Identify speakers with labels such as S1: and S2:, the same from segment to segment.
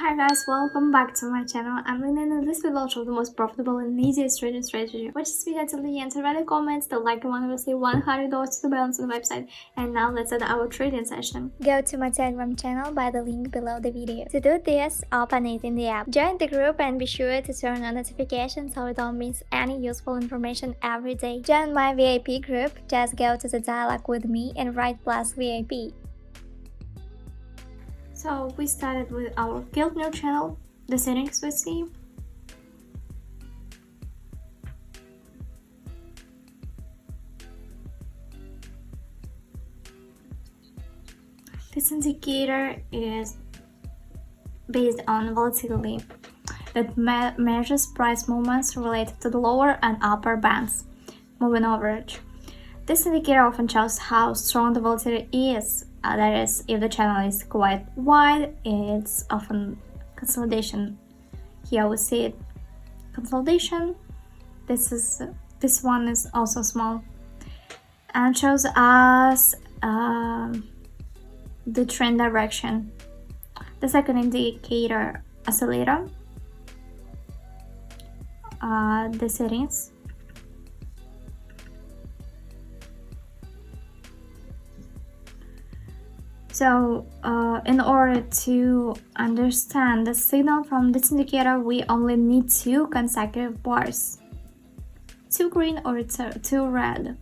S1: Hi guys, welcome back to my channel. I'm Lina and in this video I'll show the most profitable and easiest trading strategy. Watch this video till the end, so write in comments, the like one will say $100 to the balance on the website. And now let's start our trading session.
S2: Go to my Telegram channel by the link below the video. To do this, open it in the app. Join the group and be sure to turn on notifications so you don't miss any useful information every day. Join my VIP group, just go to the dialogue with me and write plus VIP.
S1: So we started with our Guild New channel, the settings we see. This indicator is based on volatility that measures price movements related to the lower and upper bands, moving average. This indicator often shows how strong the volatility is. That is, if the channel is quite wide, it's often consolidation. Here we see it, consolidation. This one is also small and shows us the trend direction. The second indicator, oscillator, the settings. So in order to understand the signal from this indicator, we only need two consecutive bars, two green or two red,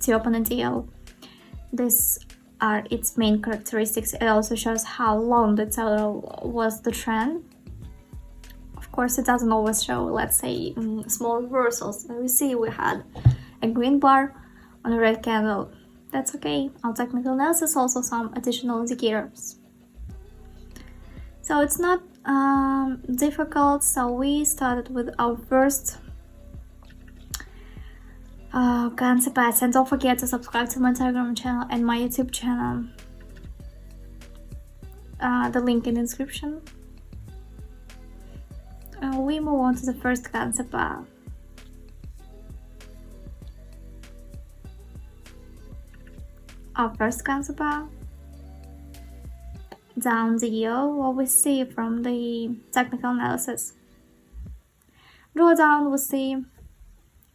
S1: to open a deal. These are its main characteristics. It also shows how long the total was the trend. Of course, it doesn't always show, let's say, small reversals. We see we had a green bar on a red candle. That's okay. Our technical analysis also some additional indicators. So it's not difficult. So we started with our first concept, and don't forget to subscribe to my Telegram channel and my YouTube channel. The link in the description. We move on to the first concept. Our first concept, down deal, what we see from the technical analysis. Drawdown we see,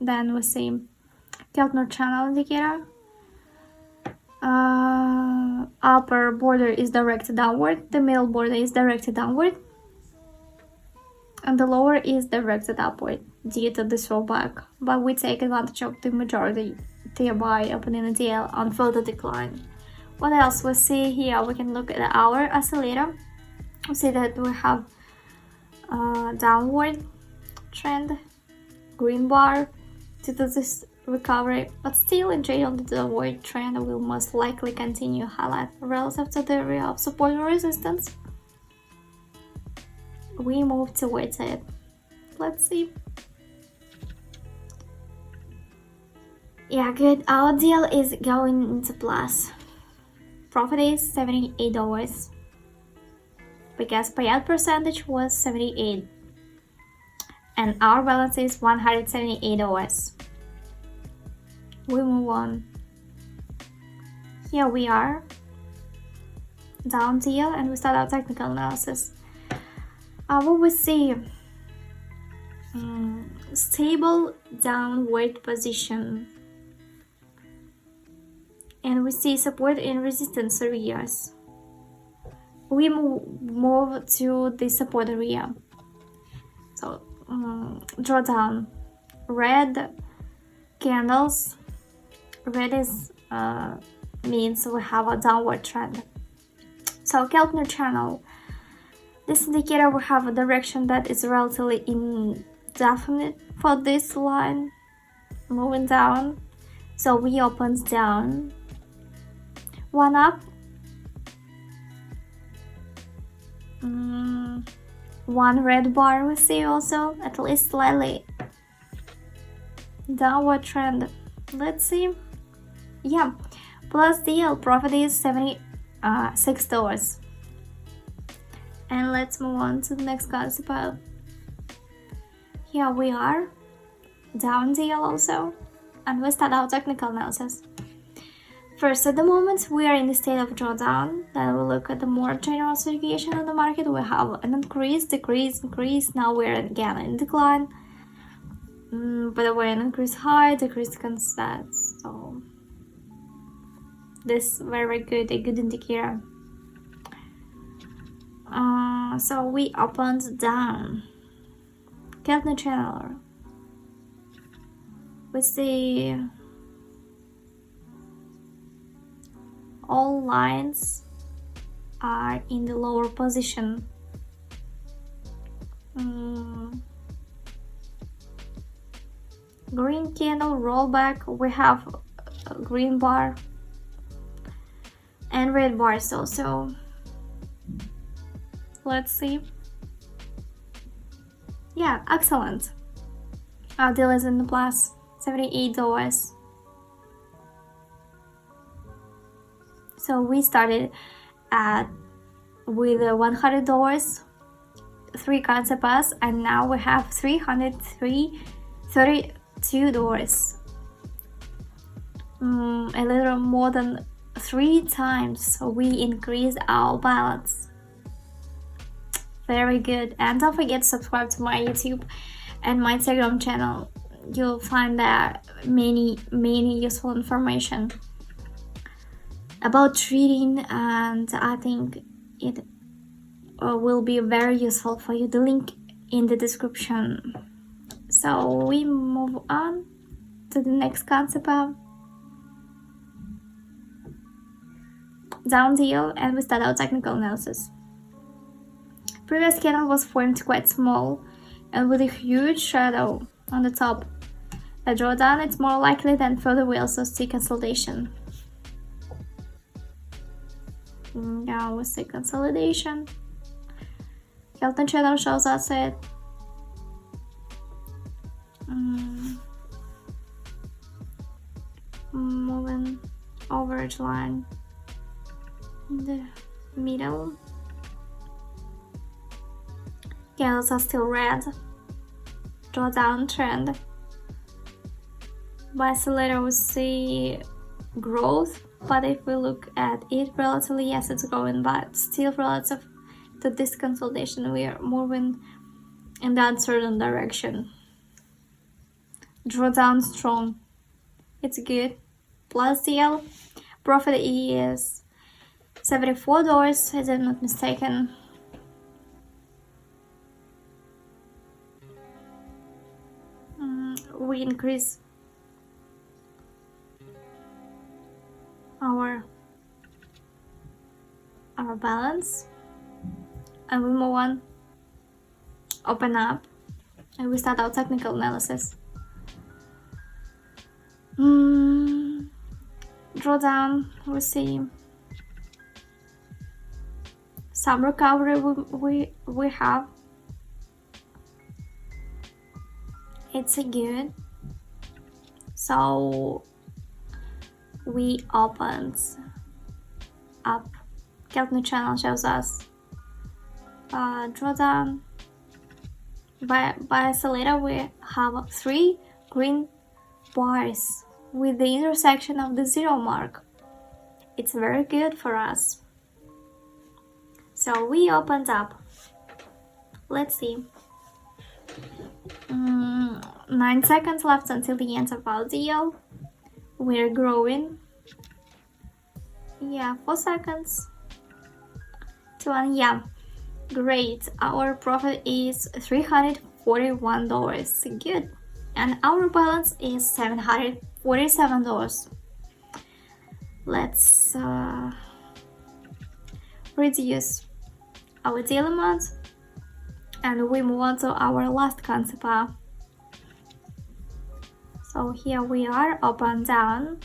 S1: then we see Keltner channel indicator. Upper border is directed downward, the middle border is directed downward, and the lower is directed upward due to this rollback. But we take advantage of the majority, thereby opening a deal on further decline. What else we see here? We can look at our oscillator. We see that we have a downward trend, green bar due to this recovery, but still in general the downward trend will most likely continue highlight relative to the area of support and resistance. We move towards it. Let's see. Yeah, good. Our deal is going into plus. Profit is $78 because payout percentage was 78, and our balance is $178. We move on. Here we are, down deal, and we start our technical analysis. What we see, stable downward position, and we see support and resistance areas. We move to the support area. So draw down, red candles. Red is means we have a downward trend. So Keltner channel. This indicator will have a direction that is relatively indefinite for this line, moving down. So we opens down, one up, one red bar we see also, at least slightly downward trend. Let's see. Yeah, plus deal, profit is $76. And let's move on to the next concept. Here we are, down deal also, and we start our technical analysis. First, at the moment, we are in the state of drawdown. Then we look at the more general situation on the market. We have an increase, decrease, increase. Now we're again in decline. But we're an increase high, decrease constant. So this very good, a good indicator. So we opened down. Keltner channel. We see all lines are in the lower position. Green candle rollback. We have a green bar and red bars also. Let's see. Yeah, excellent. Our deal is in the plus, $78. So we started with $100, 3 concept pass, and now we have $332. A little more than 3 times we increased our balance. Very good. And don't forget to subscribe to my YouTube and my Telegram channel. You'll find there many useful information about trading, and I think it will be very useful for you. The link in the description. So we move on to the next concept of down deal, and we start our technical analysis. Previous candle was formed quite small and with a huge shadow on the top. A drawdown it's more likely than further we also see consolidation. Now we see consolidation. Kelton channel shows us it. Moving average line in the middle. Candles are still red. Drawdown trend. By later we see growth, but if we look at it relatively, yes, it's growing, but still relative to this consolidation, we are moving in the uncertain direction. Drawdown strong. It's good. Plus deal. Profit is $74, if I'm not mistaken. We increase our balance and we move on, open up, and we start our technical analysis. Drawdown, we see some recovery we have. It's a good. So we opened up. Keltner channel shows us drawdown. By oscillator we have 3 green bars with the intersection of the 0 mark. It's very good for us. So we opened up. Let's see. 9 seconds left until the end of our deal. We're growing. Yeah, 4 seconds to 1. Yeah, great. Our profit is $341. Good. And our balance is $747. Let's reduce our daily amount and we move on to our last concept. So here we are, up and down,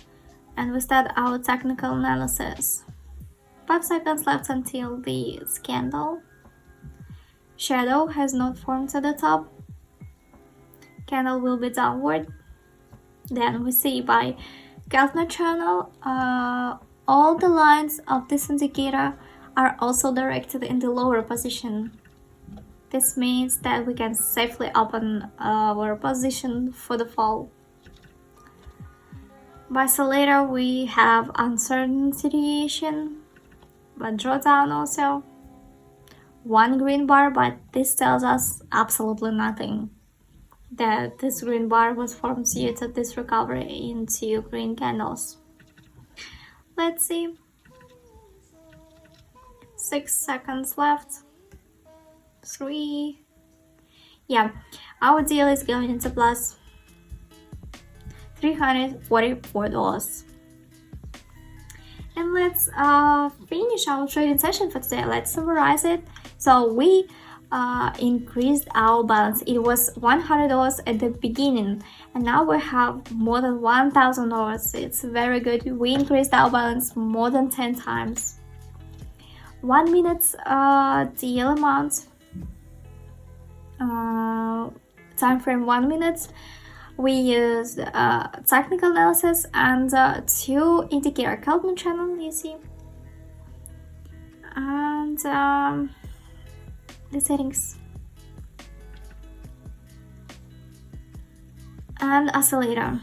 S1: and we start our technical analysis. 5 seconds left until the candle. Shadow has not formed at the top. Candle will be downward. Then we see by Keltner channel, all the lines of this indicator are also directed in the lower position. This means that we can safely open our position for the fall. By oscillator, we have uncertain situation, but drawdown also. One green bar, but this tells us absolutely nothing. That this green bar was formed due to this recovery into green candles. Let's see. 6 seconds left. 3. Yeah, our deal is going into plus $344. And let's finish our trading session for today. Let's summarize it. So we increased our balance. It was $100 at the beginning, and now we have more than $1,000. It's very good. We increased our balance more than 10 times. 1 minute deal amount, time frame 1 minute. We used technical analysis and 2 indicator Kelvin channel, you see, and the settings and oscillator.